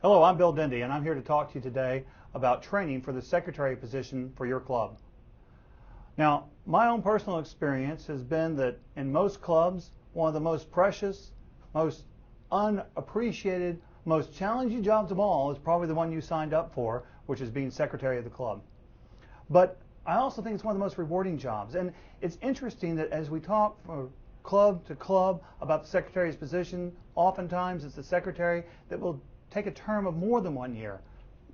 Hello, I'm Bill Dendy, and I'm here to talk to you today about training for the secretary position for your club. Now, my own personal experience has been that in most clubs, one of the most precious, most unappreciated, most challenging jobs of all is probably the one you signed up for, which is being secretary of the club. But I also think it's one of the most rewarding jobs. And it's interesting that as we talk from club to club about the secretary's position, oftentimes it's the secretary that will take a term of more than 1 year.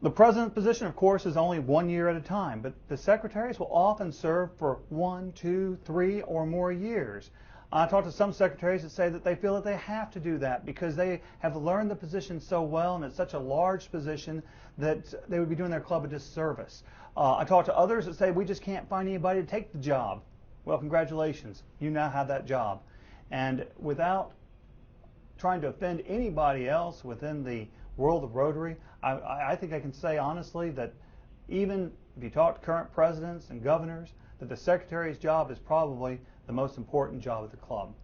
The president's position, of course, is only 1 year at a time, but the secretaries will often serve for 1, 2, 3, or more years. I talked to some secretaries that say that they feel that they have to do that because they have learned the position so well and it's such a large position that they would be doing their club a disservice. I talked to others that say we just can't find anybody to take the job. Well, congratulations, you now have that job. And without trying to offend anybody else within the world of Rotary, I think I can say honestly that even if you talk to current presidents and governors, that the secretary's job is probably the most important job at the club.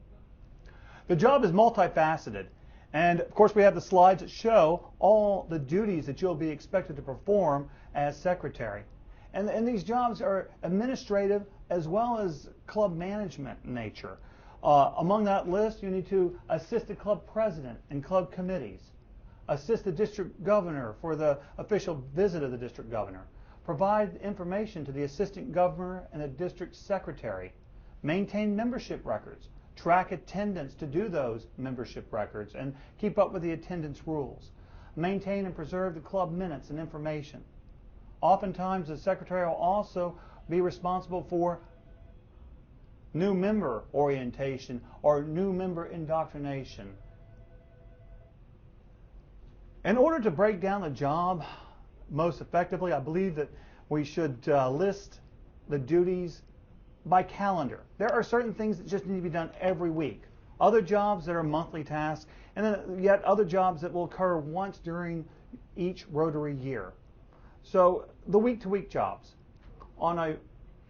The job is multifaceted, and of course we have the slides that show all the duties that you'll be expected to perform as secretary. And these jobs are administrative as well as club management in nature. Among that list, you need to assist the club president and club committees, assist the district governor for the official visit of the district governor, provide information to the assistant governor and the district secretary, maintain membership records, track attendance to do those membership records and keep up with the attendance rules, maintain and preserve the club minutes and information. Oftentimes the secretary will also be responsible for new member orientation or new member indoctrination. In order to break down the job most effectively, I believe that we should list the duties by calendar. There are certain things that just need to be done every week. Other jobs that are monthly tasks, and then yet other jobs that will occur once during each Rotary year. So the week-to-week jobs. On a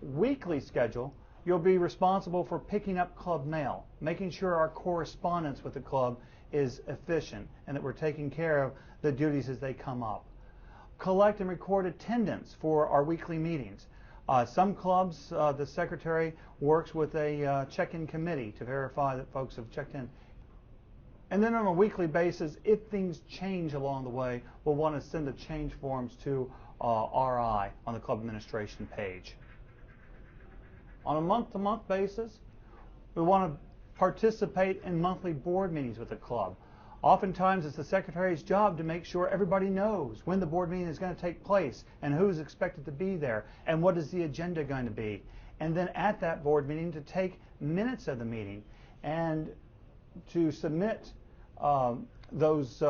weekly schedule, you'll be responsible for picking up club mail, making sure our correspondence with the club is efficient and that we're taking care of the duties as they come up. Collect and record attendance for our weekly meetings. Some clubs, the secretary works with a check-in committee to verify that folks have checked in. And then on a weekly basis, if things change along the way, we'll want to send the change forms to RI on the club administration page. On a month-to-month basis, we want to participate in monthly board meetings with the club. Oftentimes it's the secretary's job to make sure everybody knows when the board meeting is going to take place and who's expected to be there and what is the agenda going to be. And then at that board meeting to take minutes of the meeting and to submit those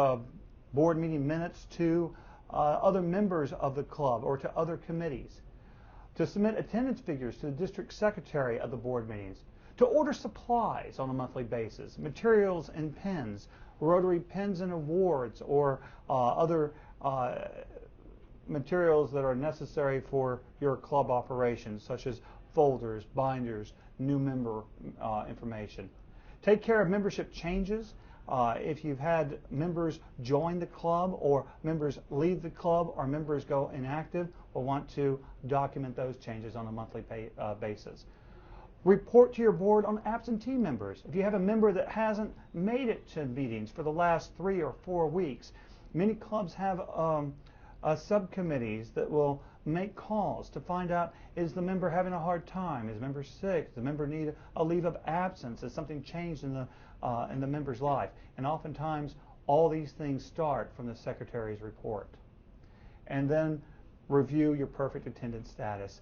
board meeting minutes to other members of the club or to other committees. To submit attendance figures to the district secretary of the board meetings. To order supplies on a monthly basis, materials and pens, Rotary pens and awards, or other materials that are necessary for your club operations, such as folders, binders, new member information. Take care of membership changes. If you've had members join the club or members leave the club or members go inactive, we'll want to document those changes on a monthly basis. Report to your board on absentee members. If you have a member that hasn't made it to meetings for the last 3 or 4 weeks, many clubs have subcommittees that will make calls to find out, is the member having a hard time? Is the member sick? Does the member need a leave of absence? Has something changed in the member's life? And oftentimes all these things start from the secretary's report. And then review your perfect attendance status.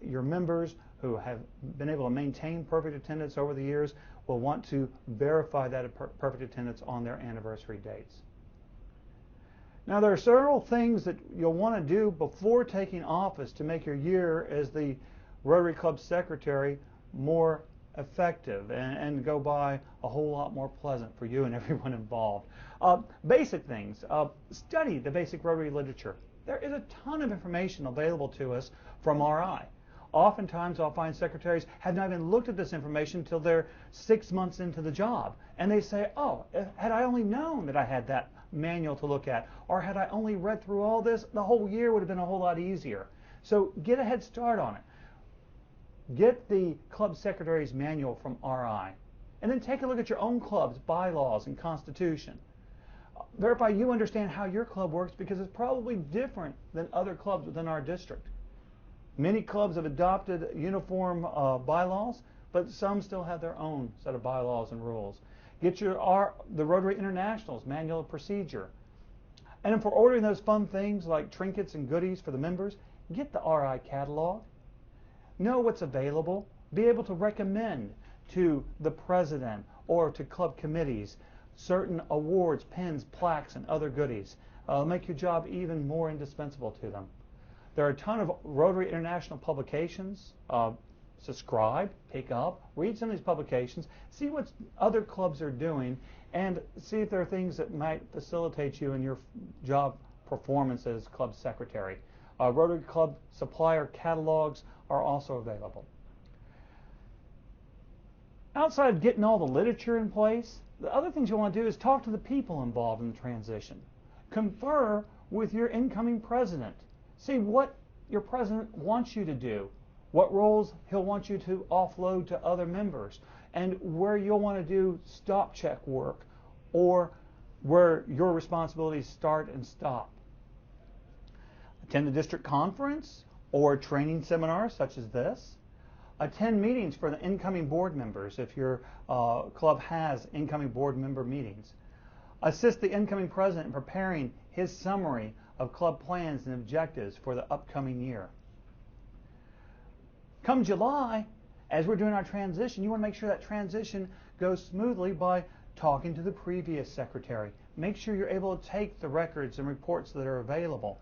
Your members who have been able to maintain perfect attendance over the years will want to verify that perfect attendance on their anniversary dates. Now there are several things that you'll want to do before taking office to make your year as the Rotary Club Secretary more effective and go by a whole lot more pleasant for you and everyone involved. Basic things. Study the basic Rotary literature. There is a ton of information available to us from RI. Oftentimes I'll find secretaries have not even looked at this information until they're 6 months into the job. And they say, oh, had I only known that I had that manual to look at, or had I only read through all this, the whole year would have been a whole lot easier. So get a head start on it. Get the club secretary's manual from RI. And then take a look at your own club's bylaws and constitution. Verify you understand how your club works, because it's probably different than other clubs within our district. Many clubs have adopted uniform bylaws, but some still have their own set of bylaws and rules. Get the Rotary International's manual of procedure. And for ordering those fun things like trinkets and goodies for the members, get the RI catalog. Know what's available. Be able to recommend to the president or to club committees certain awards, pins, plaques, and other goodies. Make your job even more indispensable to them. There are a ton of Rotary International publications. Subscribe, pick up, read some of these publications, see what other clubs are doing, and see if there are things that might facilitate you in your job performance as club secretary. Rotary Club supplier catalogs are also available. Outside of getting all the literature in place, the other things you want to do is talk to the people involved in the transition. Confer with your incoming president. See what your president wants you to do, what roles he'll want you to offload to other members, and where you'll want to do stop check work, or where your responsibilities start and stop. Attend a district conference or training seminars such as this. Attend meetings for the incoming board members if your club has incoming board member meetings. Assist the incoming president in preparing his summary of club plans and objectives for the upcoming year. Come July, as we're doing our transition, you want to make sure that transition goes smoothly by talking to the previous secretary. Make sure you're able to take the records and reports that are available.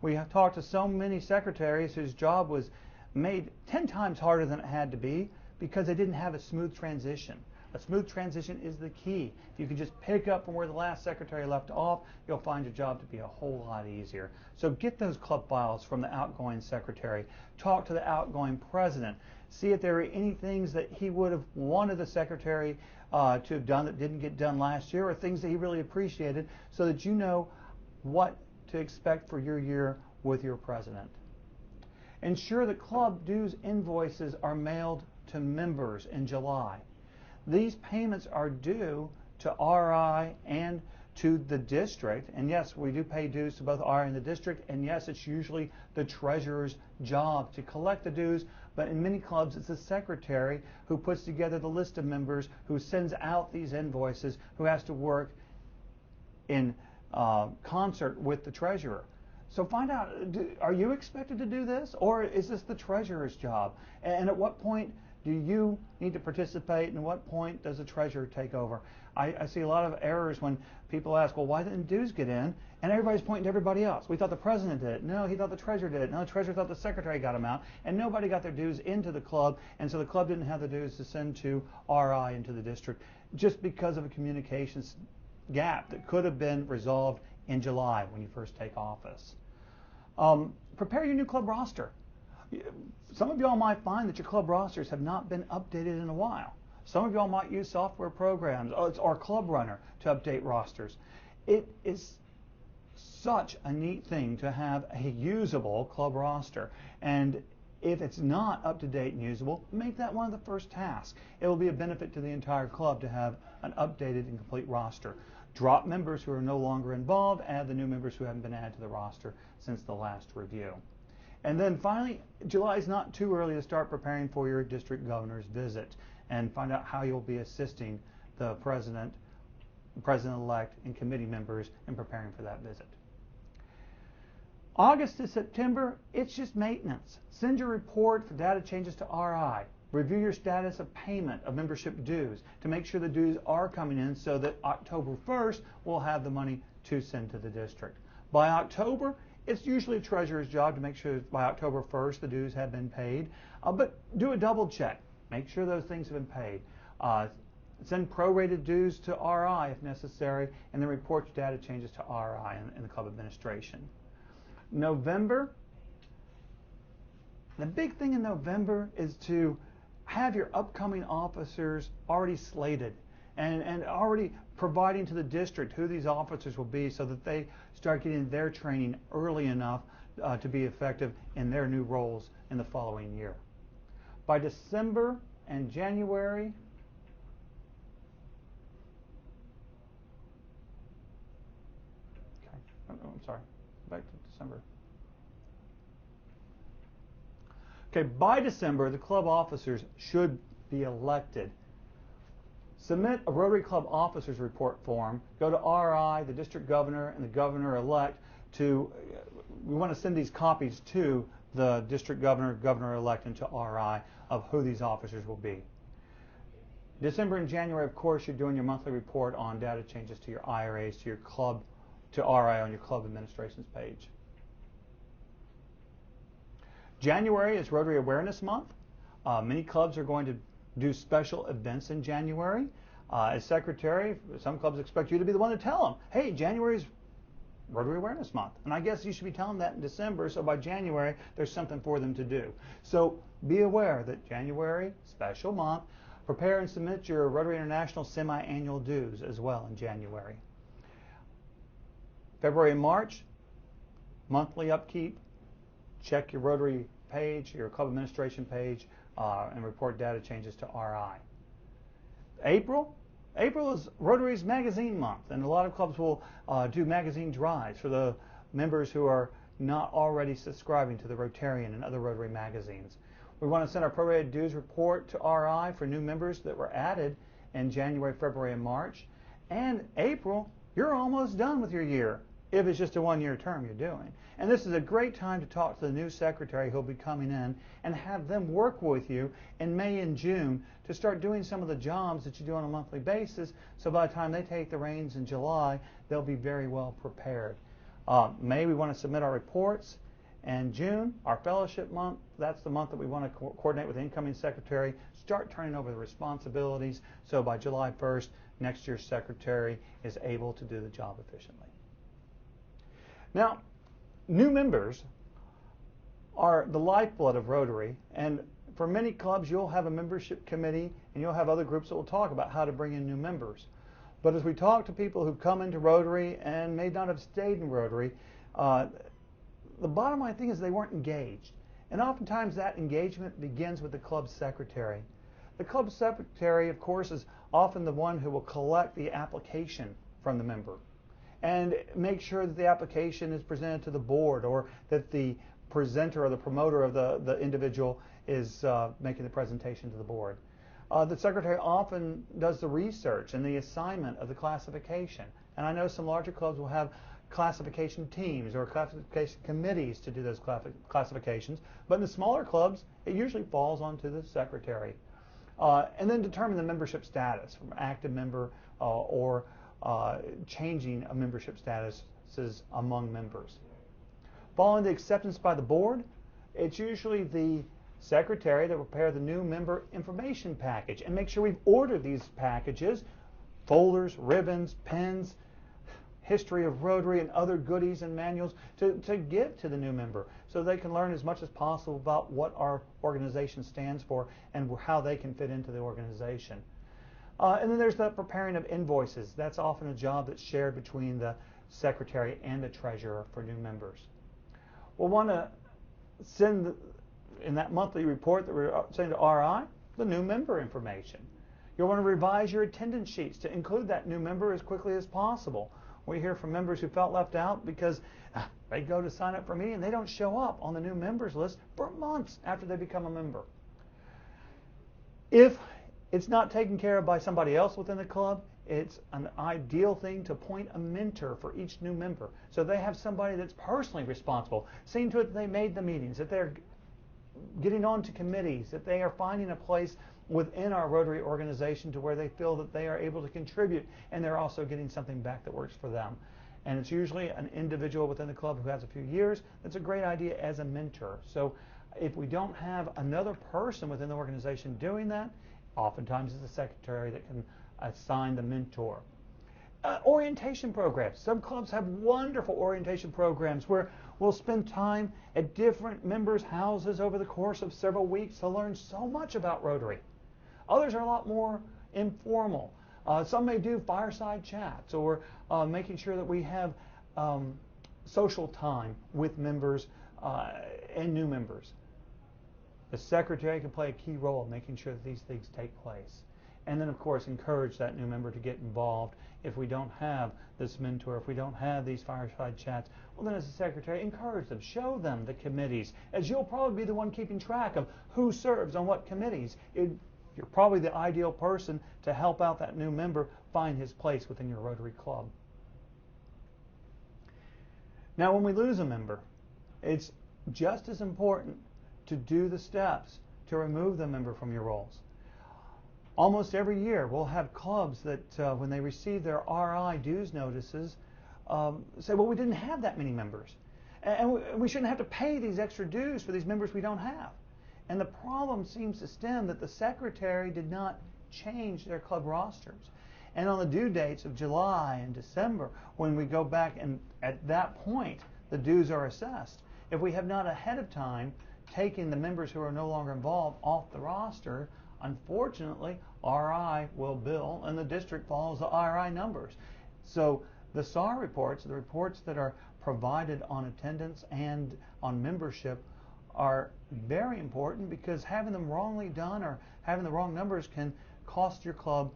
We have talked to so many secretaries whose job was made 10 times harder than it had to be because they didn't have a smooth transition. A smooth transition is the key. If you can just pick up from where the last secretary left off, you'll find your job to be a whole lot easier. So get those club files from the outgoing secretary. Talk to the outgoing president. See if there are any things that he would have wanted the secretary to have done that didn't get done last year, or things that he really appreciated, so that you know what to expect for your year with your president. Ensure that club dues invoices are mailed to members in July. These payments are due to RI and to the district. And yes, we do pay dues to both RI and the district. And yes, it's usually the treasurer's job to collect the dues. But in many clubs, it's the secretary who puts together the list of members, who sends out these invoices, who has to work in concert with the treasurer. So find out, are you expected to do this, or is this the treasurer's job? And at what point do you need to participate, and at what point does the treasurer take over? I see a lot of errors when people ask, well, why didn't dues get in? And everybody's pointing to everybody else. We thought the president did it. No, he thought the treasurer did it. No, the treasurer thought the secretary got them out. And nobody got their dues into the club, and so the club didn't have the dues to send to RI and to the district, just because of a communications gap that could have been resolved in July when you first take office. Prepare your new club roster. Some of y'all might find that your club rosters have not been updated in a while. Some of y'all might use software programs or Club Runner to update rosters. It is such a neat thing to have a usable club roster. And if it's not up to date and usable, make that one of the first tasks. It will be a benefit to the entire club to have an updated and complete roster. Drop members who are no longer involved, add the new members who haven't been added to the roster since the last review. And then finally, July is not too early to start preparing for your district governor's visit and find out how you'll be assisting the president-elect, and committee members in preparing for that visit. August to September, it's just maintenance. Send your report for data changes to RI. Review your status of payment of membership dues to make sure the dues are coming in, so that October 1st we'll have the money to send to the district. By October, it's usually a treasurer's job to make sure by October 1st the dues have been paid, but do a double check. Make sure those things have been paid. Send prorated dues to RI if necessary, and then report your data changes to RI and the club administration. November, The big thing in November is to have your upcoming officers already slated and already providing to the district who these officers will be so that they start getting their training early enough to be effective in their new roles in the following year. By December and January, I'm sorry, back to December. Okay, by December, the club officers should be elected. Submit a Rotary Club Officers Report form. Go to RI, the district governor, and the governor-elect we want to send these copies to the district governor, governor-elect, and to RI of who these officers will be. December and January, of course, you're doing your monthly report on data changes to your IRAs, to your club, to RI on your club administration's page. January is Rotary Awareness Month. Many clubs are going to do special events in January. As secretary, some clubs expect you to be the one to tell them, hey, January is Rotary Awareness Month. And I guess you should be telling them that in December, so by January, there's something for them to do. So be aware that January, special month. Prepare and submit your Rotary International semi-annual dues as well in January. February and March, monthly upkeep. Check your Rotary page, your club administration page, and report data changes to RI. April is Rotary's magazine month, and a lot of clubs will do magazine drives for the members who are not already subscribing to the Rotarian and other Rotary magazines. We want to send our prorated dues report to RI for new members that were added in January, February, and March. And April, you're almost done with your year, if it's just a one-year term you're doing. And this is a great time to talk to the new secretary who'll be coming in and have them work with you in May and June to start doing some of the jobs that you do on a monthly basis, so by the time they take the reins in July, they'll be very well prepared. May, we want to submit our reports. And June, our fellowship month, that's the month that we want to coordinate with the incoming secretary, start turning over the responsibilities, so by July 1st, next year's secretary is able to do the job efficiently. Now, new members are the lifeblood of Rotary, and for many clubs you'll have a membership committee and you'll have other groups that will talk about how to bring in new members. But as we talk to people who've come into Rotary and may not have stayed in Rotary, the bottom line thing is they weren't engaged. And oftentimes that engagement begins with the club secretary. The club secretary, of course, is often the one who will collect the application from the member and make sure that the application is presented to the board, or that the presenter or the promoter of the individual is making the presentation to the board. The secretary often does the research and the assignment of the classification. And I know some larger clubs will have classification teams or classification committees to do those classifications. But in the smaller clubs, it usually falls onto the secretary. And then determine the membership status from active member or changing a membership statuses among members. Following the acceptance by the board, it's usually the secretary that will prepare the new member information package and make sure we've ordered these packages, folders, ribbons, pens, history of Rotary, and other goodies and manuals to give to the new member so they can learn as much as possible about what our organization stands for and how they can fit into the organization. And then there's the preparing of invoices. That's often a job that's shared between the secretary and the treasurer for new members. We'll want to send, in that monthly report that we're sending to RI, the new member information. You'll want to revise your attendance sheets to include that new member as quickly as possible. We hear from members who felt left out because they go to sign up for a meeting and they don't show up on the new members list for months after they become a member. If it's not taken care of by somebody else within the club, it's an ideal thing to appoint a mentor for each new member. So they have somebody that's personally responsible, seeing to it that they made the meetings, that they're getting on to committees, that they are finding a place within our Rotary organization to where they feel that they are able to contribute and they're also getting something back that works for them. And it's usually an individual within the club who has a few years. That's a great idea as a mentor. So if we don't have another person within the organization doing that, oftentimes it's the secretary that can assign the mentor. Orientation programs. Some clubs have wonderful orientation programs where we'll spend time at different members' houses over the course of several weeks to learn so much about Rotary. Others are a lot more informal. Some may do fireside chats or making sure that we have social time with members and new members. The secretary can play a key role in making sure that these things take place. And then, of course, encourage that new member to get involved. If we don't have this mentor, if we don't have these fireside chats, well, then as a secretary, encourage them. Show them the committees, as you'll probably be the one keeping track of who serves on what committees. You're probably the ideal person to help out that new member find his place within your Rotary Club. Now, when we lose a member, it's just as important to do the steps to remove the member from your rolls. Almost every year, we'll have clubs that when they receive their RI dues notices, say, well, we didn't have that many members. And we shouldn't have to pay these extra dues for these members we don't have. And the problem seems to stem that the secretary did not change their club rosters. And on the due dates of July and December, when we go back and at that point, the dues are assessed. If we have not ahead of time taken the members who are no longer involved off the roster, unfortunately, RI will bill, and the district follows the RI numbers. So the SAR reports, the reports that are provided on attendance and on membership, are very important because having them wrongly done or having the wrong numbers can cost your club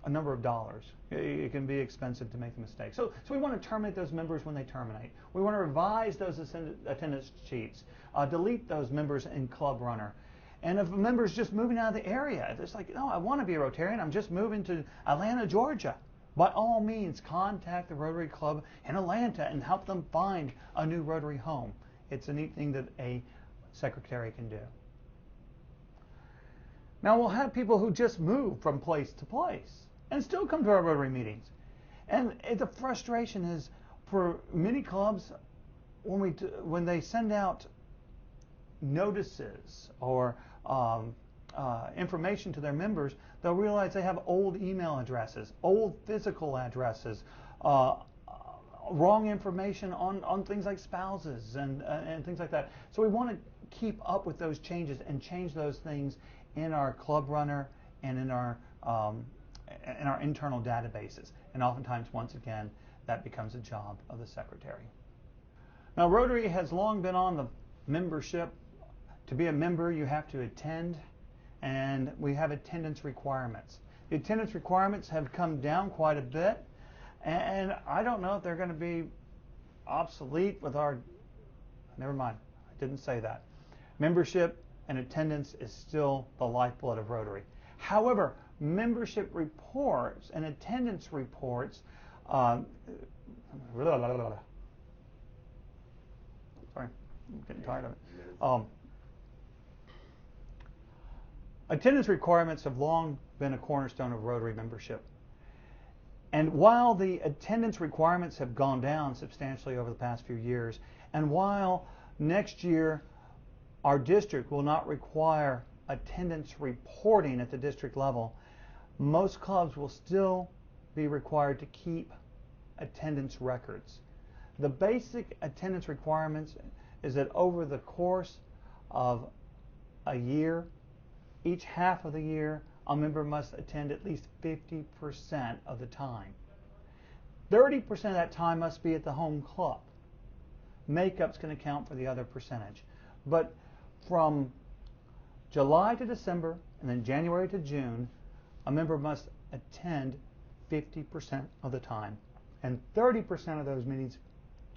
a number of dollars. It can be expensive to make the mistake. So we want to terminate those members when they terminate. We want to revise those attendance sheets, delete those members in Club Runner. And if a member is just moving out of the area, if it's like, no, I want to be a Rotarian, I'm just moving to Atlanta, Georgia, by all means, contact the Rotary Club in Atlanta and help them find a new Rotary home. It's a neat thing that a secretary can do. Now, we'll have people who just move from place to place and still come to our Rotary meetings. And the frustration is for many clubs, when they send out notices or information to their members, they'll realize they have old email addresses, old physical addresses, wrong information on things like spouses and things like that. So we want to keep up with those changes and change those things in our Club Runner and in our internal databases. And oftentimes, once again, that becomes a job of the secretary. Now, Rotary has long been on the membership. To be a member, you have to attend, and we have attendance requirements. The attendance requirements have come down quite a bit, and I don't know if they're going to be obsolete with our, never mind, I didn't say that. Membership and attendance is still the lifeblood of Rotary. However, membership reports and attendance reports, sorry, I'm getting tired of it. Attendance requirements have long been a cornerstone of Rotary membership. And while the attendance requirements have gone down substantially over the past few years, and while next year our district will not require attendance reporting at the district level, most clubs will still be required to keep attendance records. The basic attendance requirements is that over the course of a year, each half of the year, a member must attend at least 50% of the time. 30% of that time must be at the home club. Makeup's going to count for the other percentage. But from July to December and then January to June, a member must attend 50% of the time. And 30% of those meetings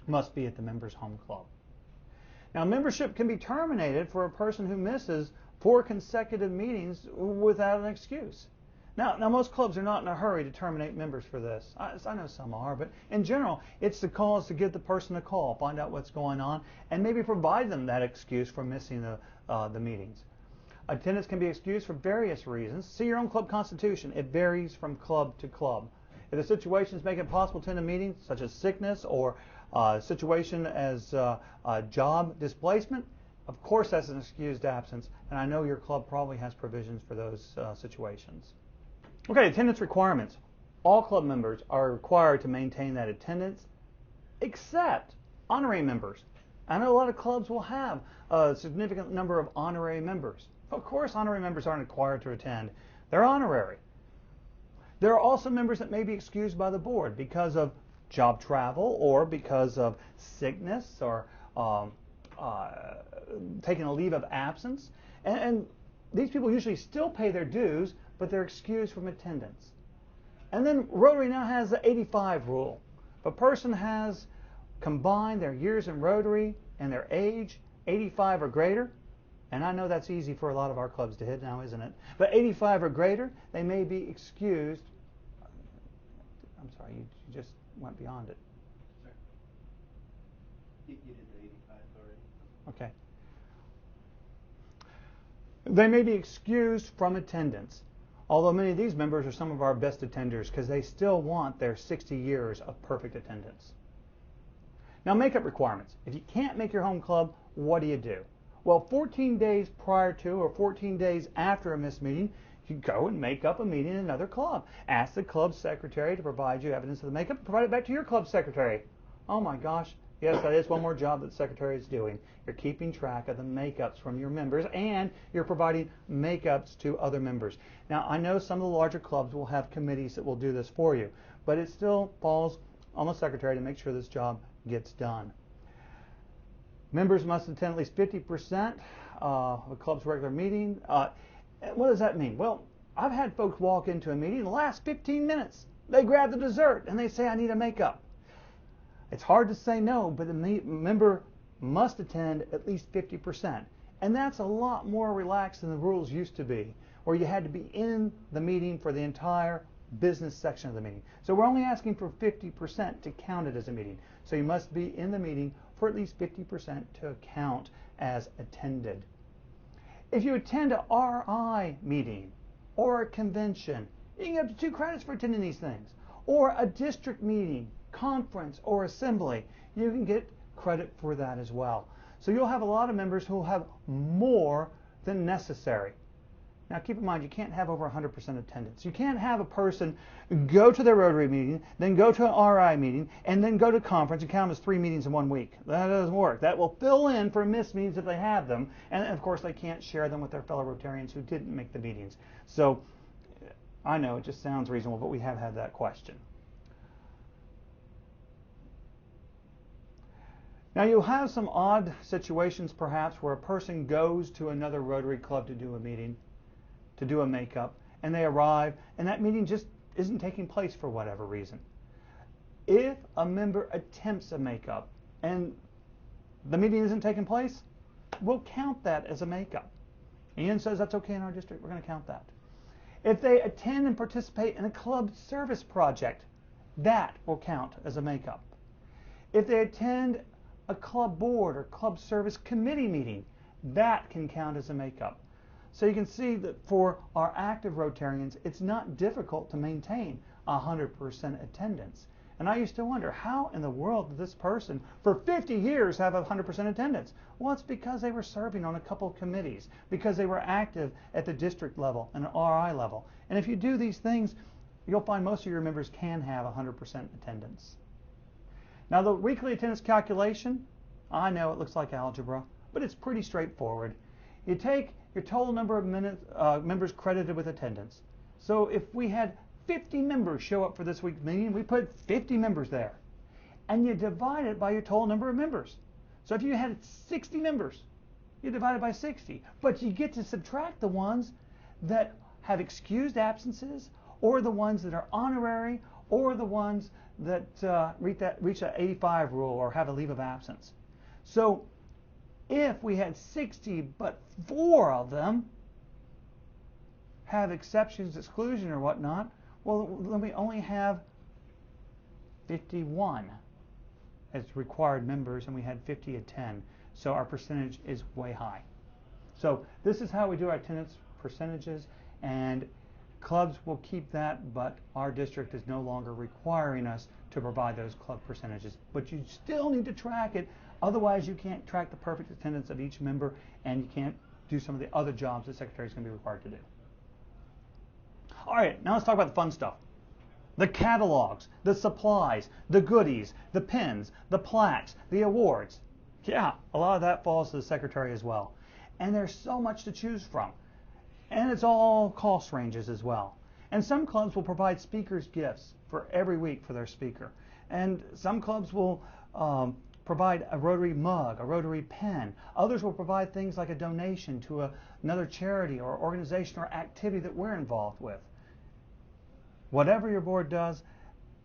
must be at the member's home club. Now, membership can be terminated for a person who misses 4 consecutive meetings without an excuse. Now, most clubs are not in a hurry to terminate members for this. I know some are, but in general, it's the cause to give the person a call, find out what's going on, and maybe provide them that excuse for missing the meetings. Attendance can be excused for various reasons. See your own club constitution. It varies from club to club. If the situations make it possible to attend a meeting, such as sickness or a situation as job displacement, of course that's an excused absence, and I know your club probably has provisions for those situations. Okay, attendance requirements. All club members are required to maintain that attendance, except honorary members. I know a lot of clubs will have a significant number of honorary members. Of course, honorary members aren't required to attend. They're honorary. There are also members that may be excused by the board because of job travel or because of sickness or taking a leave of absence. And these people usually still pay their dues, but they're excused from attendance. And then Rotary now has the 85 rule. If a person has combined their years in Rotary and their age, 85 or greater, and I know that's easy for a lot of our clubs to hit now, isn't it? But 85 or greater, they may be excused. I'm sorry, you just went beyond it. Sorry. You did the 85 already. Okay. They may be excused from attendance, although many of these members are some of our best attenders because they still want their 60 years of perfect attendance. Now, makeup requirements. If you can't make your home club, what do? Well, 14 days prior to or 14 days after a missed meeting, you go and make up a meeting in another club. Ask the club secretary to provide you evidence of the makeup. Provide it back to your club secretary. Oh my gosh. Yes, that is one more job that the secretary is doing. You're keeping track of the makeups from your members and you're providing makeups to other members. Now, I know some of the larger clubs will have committees that will do this for you, but it still falls on the secretary to make sure this job gets done. Members must attend at least 50% of a club's regular meeting. What does that mean? Well, I've had folks walk into a meeting in the last 15 minutes. They grab the dessert and they say, I need a makeup. It's hard to say no, but the member must attend at least 50%. And that's a lot more relaxed than the rules used to be, where you had to be in the meeting for the entire business section of the meeting. So we're only asking for 50% to count it as a meeting. So you must be in the meeting for at least 50% to count as attended. If you attend a RI meeting or a convention, you can get up to 2 credits for attending these things. Or a district meeting, conference, or assembly, you can get credit for that as well. So you'll have a lot of members who will have more than necessary. Now keep in mind, you can't have over 100% attendance. You can't have a person go to their Rotary meeting, then go to an RI meeting, and then go to conference and count them as 3 meetings in 1 week. That doesn't work. That will fill in for missed meetings if they have them. And of course, they can't share them with their fellow Rotarians who didn't make the meetings. So I know it just sounds reasonable, but we have had that question. Now you'll have some odd situations perhaps where a person goes to another Rotary club to do a meeting, to do a makeup, and they arrive and that meeting just isn't taking place for whatever reason. If a member attempts a makeup and the meeting isn't taking place, we'll count that as a makeup. Ian says that's okay in our district, we're going to count that. If they attend and participate in a club service project, that will count as a makeup. If they attend a club board or club service committee meeting, that can count as a makeup. So you can see that for our active Rotarians, it's not difficult to maintain 100% attendance. And I used to wonder, how in the world did this person for 50 years have 100% attendance? Well, it's because they were serving on a couple of committees, because they were active at the district level and RI level. And if you do these things, you'll find most of your members can have 100% attendance. Now the weekly attendance calculation, I know it looks like algebra, but it's pretty straightforward. You take your total number of members credited with attendance. So if we had 50 members show up for this week's meeting, we put 50 members there. And you divide it by your total number of members. So if you had 60 members, you divide it by 60. But you get to subtract the ones that have excused absences, or the ones that are honorary, or the ones that reach that 85 rule or have a leave of absence. So if we had 60 but 4 of them have exceptions, exclusion, or whatnot, well, then we only have 51 as required members, and we had 50 attend. So our percentage is way high. So this is how we do our attendance percentages, and clubs will keep that, but our district is no longer requiring us to provide those club percentages. But you still need to track it, otherwise you can't track the perfect attendance of each member, and you can't do some of the other jobs the secretary is going to be required to do. All right, now let's talk about the fun stuff. the catalogs, the supplies, the goodies, the pins, the plaques, the awards. Yeah, a lot of that falls to the secretary as well. And there's so much to choose from. And it's all cost ranges as well. And some clubs will provide speakers gifts for every week for their speaker. And some clubs will provide a Rotary mug, a Rotary pen. Others will provide things like a donation to another charity or organization or activity that we're involved with. Whatever your board does,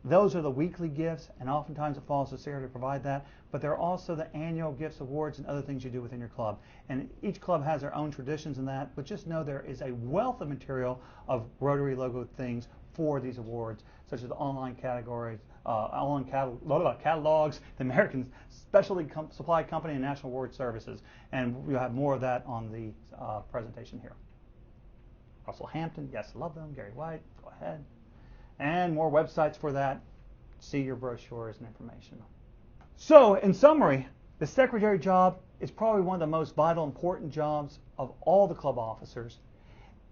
those are the weekly gifts, and oftentimes it falls to Sarah to provide that, but there are also the annual gifts, awards, and other things you do within your club. And each club has their own traditions in that, but just know there is a wealth of material of Rotary logo things for these awards, such as the online categories, catalogs, the American Specialty Supply Company, and National Award Services. And we'll have more of that on the presentation here. Russell Hampton, yes, love them. Gary White, go ahead. And more websites for that. See your brochures and information. So, in summary, the secretary job is probably one of the most vital, important jobs of all the club officers.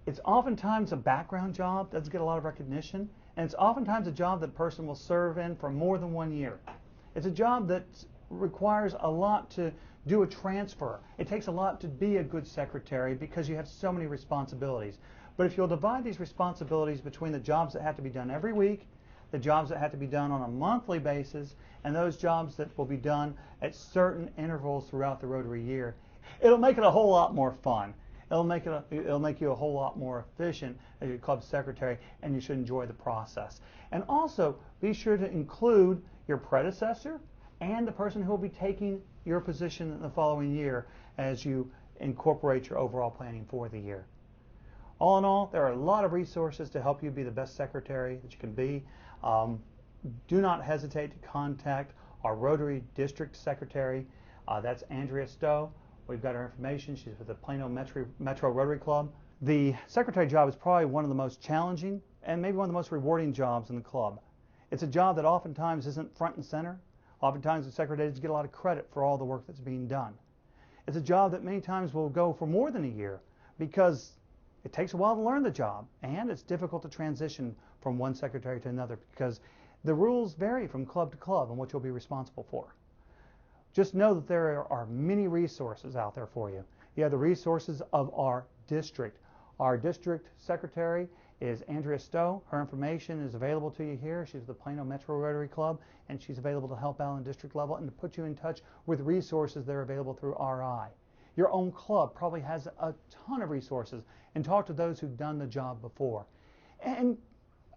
It's oftentimes a background job, doesn't get a lot of recognition, and it's oftentimes a job that a person will serve in for more than 1 year. It's a job that requires a lot to do a transfer. It takes a lot to be a good secretary because you have so many responsibilities. But if you'll divide these responsibilities between the jobs that have to be done every week, the jobs that have to be done on a monthly basis, and those jobs that will be done at certain intervals throughout the Rotary year, it'll make it a whole lot more fun. It'll make you a whole lot more efficient as your club secretary, and you should enjoy the process. And also, be sure to include your predecessor and the person who will be taking your position in the following year as you incorporate your overall planning for the year. All in all, there are a lot of resources to help you be the best secretary that you can be. Do not hesitate to contact our Rotary District Secretary. That's Andrea Stowe. We've got her information. She's with the Plano Metro Rotary Club. The secretary job is probably one of the most challenging and maybe one of the most rewarding jobs in the club. It's a job that oftentimes isn't front and center. Oftentimes the secretaries get a lot of credit for all the work that's being done. It's a job that many times will go for more than a year because it takes a while to learn the job, and it's difficult to transition from one secretary to another because the rules vary from club to club and what you'll be responsible for. Just know that there are many resources out there for you. You have the resources of our district. Our district secretary is Andrea Stowe. Her information is available to you here. She's the Plano Metro Rotary Club, and she's available to help out on district level and to put you in touch with resources that are available through RI. Your own club probably has a ton of resources, and talk to those who've done the job before. And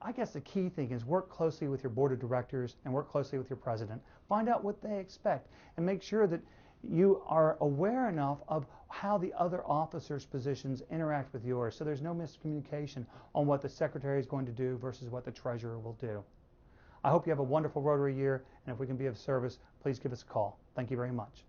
I guess the key thing is work closely with your board of directors and work closely with your president. Find out what they expect and make sure that you are aware enough of how the other officers' positions interact with yours so there's no miscommunication on what the secretary is going to do versus what the treasurer will do. I hope you have a wonderful Rotary year, and if we can be of service, please give us a call. Thank you very much.